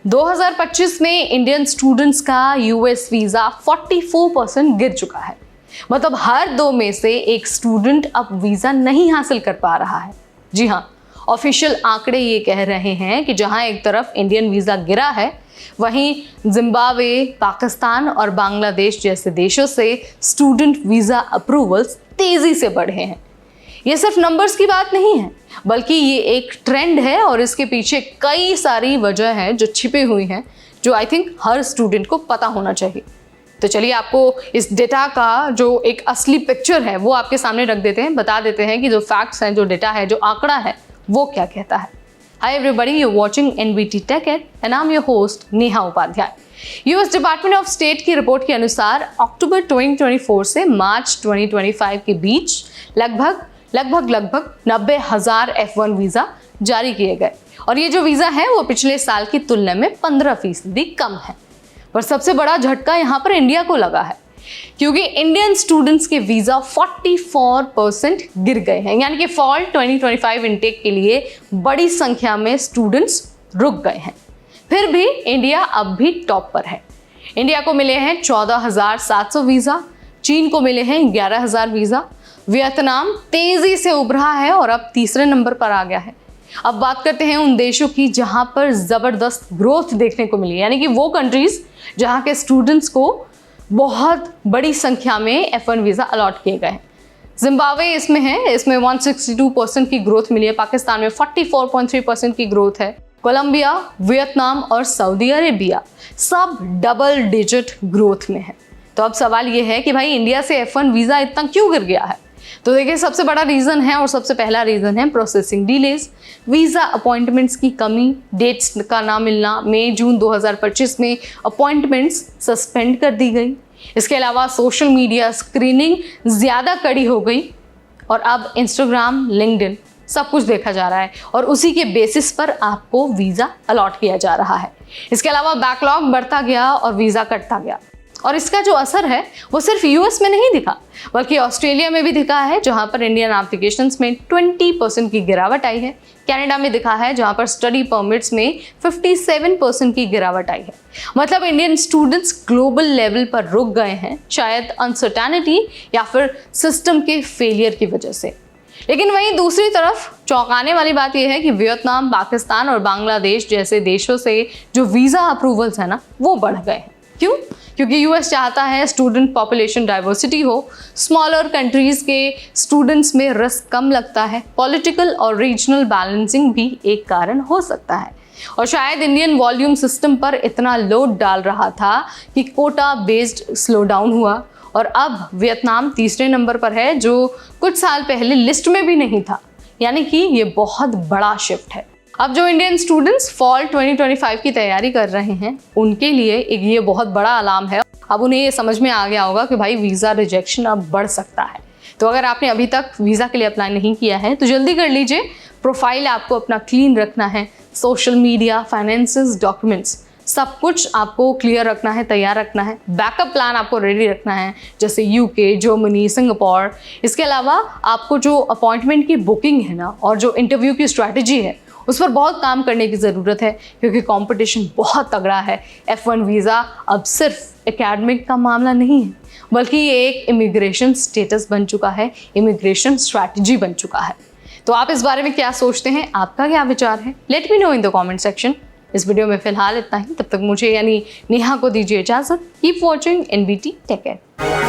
2025 में Indian students का US visa 44% गिर चुका है। मतलब हर 2 में से एक स्टूडेंट अब वीज़ा नहीं हासिल कर पा रहा है। जी हाँ, ऑफिशियल आंकड़े ये कह रहे हैं कि जहां एक तरफ इंडियन वीज़ा गिरा है, वहीं जिम्बाब्वे, पाकिस्तान और बांग्लादेश जैसे देशों से स्टूडेंट वीज़ा अप्रूवल्स तेज़ी से बढ़े हैं। ये सिर्फ नंबर्स की बात नहीं है, बल्कि ये एक ट्रेंड है और इसके पीछे कई सारी वजह हैं जो छिपी हुई हैं, जो आई थिंक हर स्टूडेंट को पता होना चाहिए। तो चलिए आपको इस डेटा का जो एक असली पिक्चर है वो आपके सामने रख देते हैं, बता देते हैं कि जो फैक्ट्स हैं, जो डेटा है, जो आंकड़ा है, वो क्या कहता है। Hi everybody, you're watching NBT TechEd and I'm your host Neha Upadhyay. US department of state की रिपोर्ट के अनुसार अक्टूबर 2024 से मार्च 2025 के बीच लगभग 90,000 F1 वीज़ा जारी किए गए और ये जो वीज़ा है वो पिछले साल की तुलना में 15% कम है। पर सबसे बड़ा झटका यहाँ पर इंडिया को लगा है, क्योंकि इंडियन स्टूडेंट्स के वीज़ा 44% गिर गए हैं। यानी कि फॉल 2025 इनटेक के लिए बड़ी संख्या में स्टूडेंट्स रुक गए हैं। फिर भी इंडिया अब भी टॉप पर है। इंडिया को मिले हैं 14,700 वीज़ा, चीन को मिले हैं 11,000 वीज़ा, वियतनाम तेज़ी से उभरा है और अब तीसरे नंबर पर आ गया है। अब बात करते हैं उन देशों की जहां पर ज़बरदस्त ग्रोथ देखने को मिली, यानी कि वो कंट्रीज़ जहां के स्टूडेंट्स को बहुत बड़ी संख्या में F1 वीज़ा अलॉट किए गए हैं। जिम्बाब्वे इसमें है, इसमें 162% की ग्रोथ मिली है। पाकिस्तान में 44.3% की ग्रोथ है। कोलंबिया, वियतनाम और सऊदी अरेबिया सब डबल डिजिट ग्रोथ में है। तो अब सवाल ये है कि भाई इंडिया से F1 वीज़ा इतना क्यों गिर गया है? तो देखिए, सबसे बड़ा रीज़न है और सबसे पहला रीज़न है प्रोसेसिंग डिलेज, वीज़ा अपॉइंटमेंट्स की कमी, डेट्स का ना मिलना। मई जून 2025 में अपॉइंटमेंट्स सस्पेंड कर दी गई। इसके अलावा सोशल मीडिया स्क्रीनिंग ज़्यादा कड़ी हो गई और अब इंस्टाग्राम, लिंक्डइन सब कुछ देखा जा रहा है और उसी के बेसिस पर आपको वीज़ा अलॉट किया जा रहा है। इसके अलावा बैकलॉग बढ़ता गया और वीज़ा कटता गया और इसका जो असर है वो सिर्फ यूएस में नहीं दिखा, बल्कि ऑस्ट्रेलिया में भी दिखा है, जहां पर इंडियन एप्लीकेशंस में 20% की गिरावट आई है। कनाडा में दिखा है, जहां पर स्टडी परमिट्स में 57% की गिरावट आई है। मतलब इंडियन स्टूडेंट्स ग्लोबल लेवल पर रुक गए हैं, शायद अनसर्टेनिटी या फिर सिस्टम के फेलियर की वजह से। लेकिन वहीं दूसरी तरफ चौंकाने वाली बात यह है कि वियतनाम, पाकिस्तान और बांग्लादेश जैसे देशों से जो वीज़ा अप्रूवल्स है ना, वो बढ़ गए हैं। क्यों? क्योंकि यूएस चाहता है स्टूडेंट पॉपुलेशन डाइवर्सिटी हो, स्मॉलर कंट्रीज़ के स्टूडेंट्स में रिस्क कम लगता है। पॉलिटिकल और रीजनल बैलेंसिंग भी एक कारण हो सकता है और शायद इंडियन वॉल्यूम सिस्टम पर इतना लोड डाल रहा था कि कोटा बेस्ड स्लो डाउन हुआ और अब वियतनाम तीसरे नंबर पर है, जो कुछ साल पहले लिस्ट में भी नहीं था। यानी कि ये बहुत बड़ा शिफ्ट है। अब जो इंडियन स्टूडेंट्स फॉल 2025 की तैयारी कर रहे हैं, उनके लिए एक ये बहुत बड़ा अलार्म है। अब उन्हें ये समझ में आ गया होगा कि भाई वीज़ा रिजेक्शन अब बढ़ सकता है। तो अगर आपने अभी तक वीज़ा के लिए अप्लाई नहीं किया है तो जल्दी कर लीजिए। प्रोफाइल आपको अपना क्लीन रखना है, सोशल मीडिया, फाइनेंसेस, डॉक्यूमेंट्स सब कुछ आपको क्लियर रखना है, तैयार रखना है। बैकअप प्लान आपको रेडी रखना है, जैसे यूके, जर्मनी, सिंगापुर। इसके अलावा आपको जो अपॉइंटमेंट की बुकिंग है ना और जो इंटरव्यू की स्ट्रैटेजी है, उस पर बहुत काम करने की ज़रूरत है, क्योंकि कंपटीशन बहुत तगड़ा है। F1 वीज़ा अब सिर्फ एकेडमिक का मामला नहीं है, बल्कि ये एक इमिग्रेशन स्टेटस बन चुका है, इमिग्रेशन स्ट्रैटेजी बन चुका है। तो आप इस बारे में क्या सोचते हैं? आपका क्या विचार है? Let me know in the comment section. इस वीडियो में फिलहाल इतना ही। तब तक मुझे यानी नेहा को दीजिए इजाज़त। Keep watching NBT TechEd।